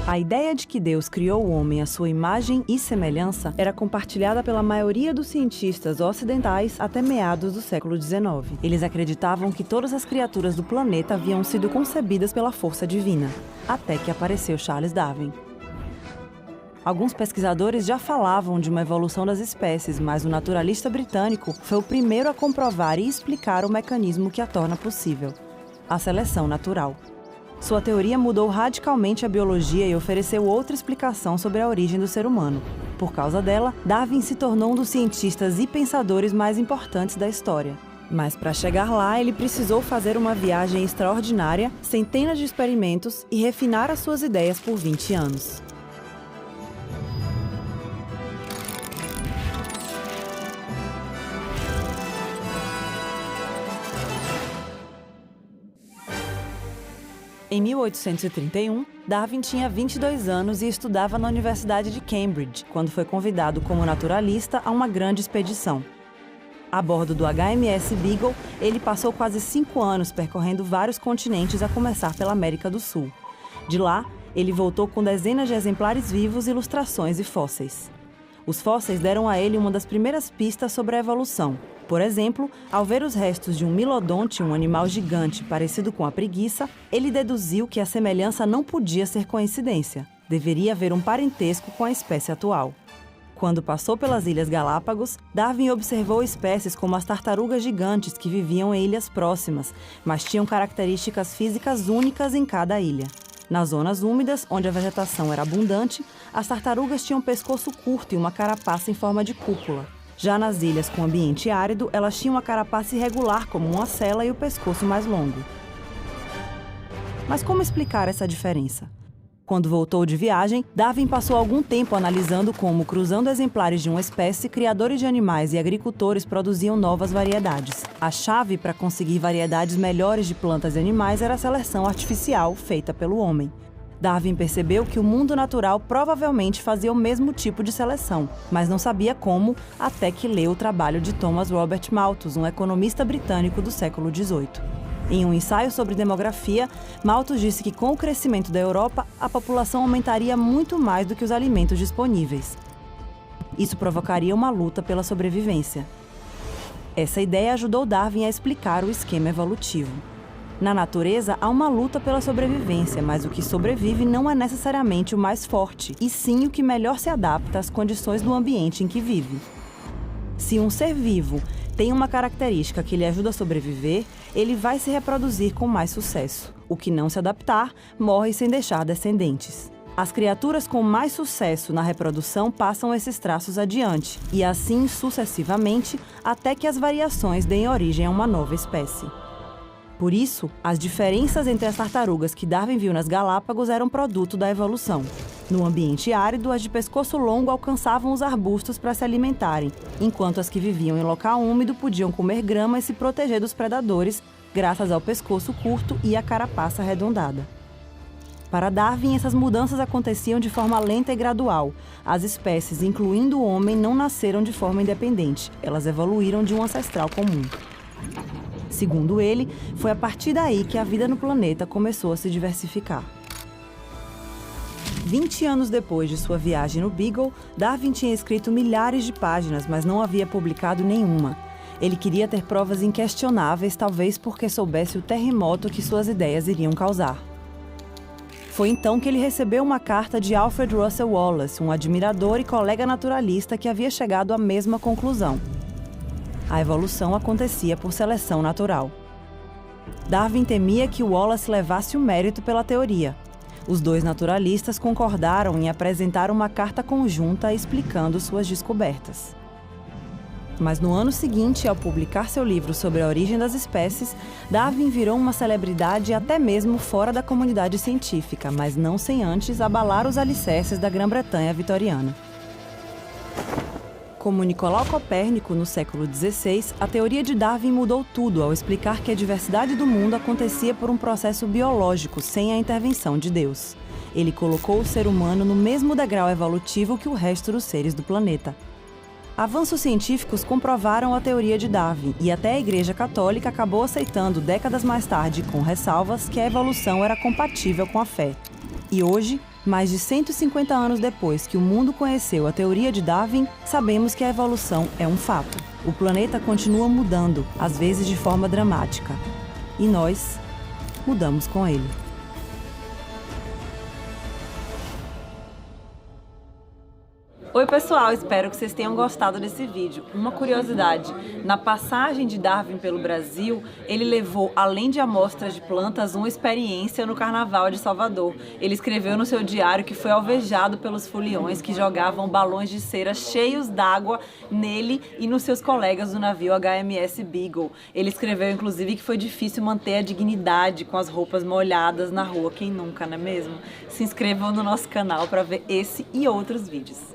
A ideia de que Deus criou o homem à sua imagem e semelhança era compartilhada pela maioria dos cientistas ocidentais até meados do século XIX. Eles acreditavam que todas as criaturas do planeta haviam sido concebidas pela força divina, até que apareceu Charles Darwin. Alguns pesquisadores já falavam de uma evolução das espécies, mas o naturalista britânico foi o primeiro a comprovar e explicar o mecanismo que a torna possível: a seleção natural. Sua teoria mudou radicalmente a biologia e ofereceu outra explicação sobre a origem do ser humano. Por causa dela, Darwin se tornou um dos cientistas e pensadores mais importantes da história. Mas para chegar lá, ele precisou fazer uma viagem extraordinária, centenas de experimentos e refinar as suas ideias por 20 anos. Em 1831, Darwin tinha 22 anos e estudava na Universidade de Cambridge, quando foi convidado como naturalista a uma grande expedição. A bordo do HMS Beagle, ele passou quase 5 anos percorrendo vários continentes, a começar pela América do Sul. De lá, ele voltou com dezenas de exemplares vivos, ilustrações e fósseis. Os fósseis deram a ele uma das primeiras pistas sobre a evolução. Por exemplo, ao ver os restos de um milodonte, um animal gigante parecido com a preguiça, ele deduziu que a semelhança não podia ser coincidência. Deveria haver um parentesco com a espécie atual. Quando passou pelas Ilhas Galápagos, Darwin observou espécies como as tartarugas gigantes que viviam em ilhas próximas, mas tinham características físicas únicas em cada ilha. Nas zonas úmidas, onde a vegetação era abundante, as tartarugas tinham pescoço curto e uma carapaça em forma de cúpula. Já nas ilhas com ambiente árido, elas tinham a carapaça irregular como uma sela e o pescoço mais longo. Mas como explicar essa diferença? Quando voltou de viagem, Darwin passou algum tempo analisando como, cruzando exemplares de uma espécie, criadores de animais e agricultores produziam novas variedades. A chave para conseguir variedades melhores de plantas e animais era a seleção artificial feita pelo homem. Darwin percebeu que o mundo natural provavelmente fazia o mesmo tipo de seleção, mas não sabia como, até que leu o trabalho de Thomas Robert Malthus, um economista britânico do século XVIII. Em um ensaio sobre demografia, Malthus disse que com o crescimento da Europa, a população aumentaria muito mais do que os alimentos disponíveis. Isso provocaria uma luta pela sobrevivência. Essa ideia ajudou Darwin a explicar o esquema evolutivo. Na natureza, há uma luta pela sobrevivência, mas o que sobrevive não é necessariamente o mais forte, e sim o que melhor se adapta às condições do ambiente em que vive. Se um ser vivo tem uma característica que lhe ajuda a sobreviver, ele vai se reproduzir com mais sucesso. O que não se adaptar, morre sem deixar descendentes. As criaturas com mais sucesso na reprodução passam esses traços adiante, e assim sucessivamente, até que as variações deem origem a uma nova espécie. Por isso, as diferenças entre as tartarugas que Darwin viu nas Galápagos eram produto da evolução. No ambiente árido, as de pescoço longo alcançavam os arbustos para se alimentarem, enquanto as que viviam em local úmido podiam comer grama e se proteger dos predadores, graças ao pescoço curto e à carapaça arredondada. Para Darwin, essas mudanças aconteciam de forma lenta e gradual. As espécies, incluindo o homem, não nasceram de forma independente, elas evoluíram de um ancestral comum. Segundo ele, foi a partir daí que a vida no planeta começou a se diversificar. 20 anos depois de sua viagem no Beagle, Darwin tinha escrito milhares de páginas, mas não havia publicado nenhuma. Ele queria ter provas inquestionáveis, talvez porque soubesse o terremoto que suas ideias iriam causar. Foi então que ele recebeu uma carta de Alfred Russel Wallace, um admirador e colega naturalista que havia chegado à mesma conclusão. A evolução acontecia por seleção natural. Darwin temia que Wallace levasse o mérito pela teoria. Os dois naturalistas concordaram em apresentar uma carta conjunta explicando suas descobertas. Mas no ano seguinte, ao publicar seu livro sobre a origem das espécies, Darwin virou uma celebridade até mesmo fora da comunidade científica, mas não sem antes abalar os alicerces da Grã-Bretanha vitoriana. Como Nicolau Copérnico no século XVI, a teoria de Darwin mudou tudo ao explicar que a diversidade do mundo acontecia por um processo biológico, sem a intervenção de Deus. Ele colocou o ser humano no mesmo degrau evolutivo que o resto dos seres do planeta. Avanços científicos comprovaram a teoria de Darwin, e até a Igreja Católica acabou aceitando décadas mais tarde, com ressalvas, que a evolução era compatível com a fé. E hoje, Mais de 150 anos depois que o mundo conheceu a teoria de Darwin, sabemos que a evolução é um fato. O planeta continua mudando, às vezes de forma dramática. E nós mudamos com ele. Oi pessoal, espero que vocês tenham gostado desse vídeo. Uma curiosidade, na passagem de Darwin pelo Brasil, ele levou, além de amostras de plantas, uma experiência no Carnaval de Salvador. Ele escreveu no seu diário que foi alvejado pelos foliões que jogavam balões de cera cheios d'água nele e nos seus colegas do navio HMS Beagle. Ele escreveu inclusive que foi difícil manter a dignidade com as roupas molhadas na rua, quem nunca, não é mesmo? Se inscrevam no nosso canal para ver esse e outros vídeos.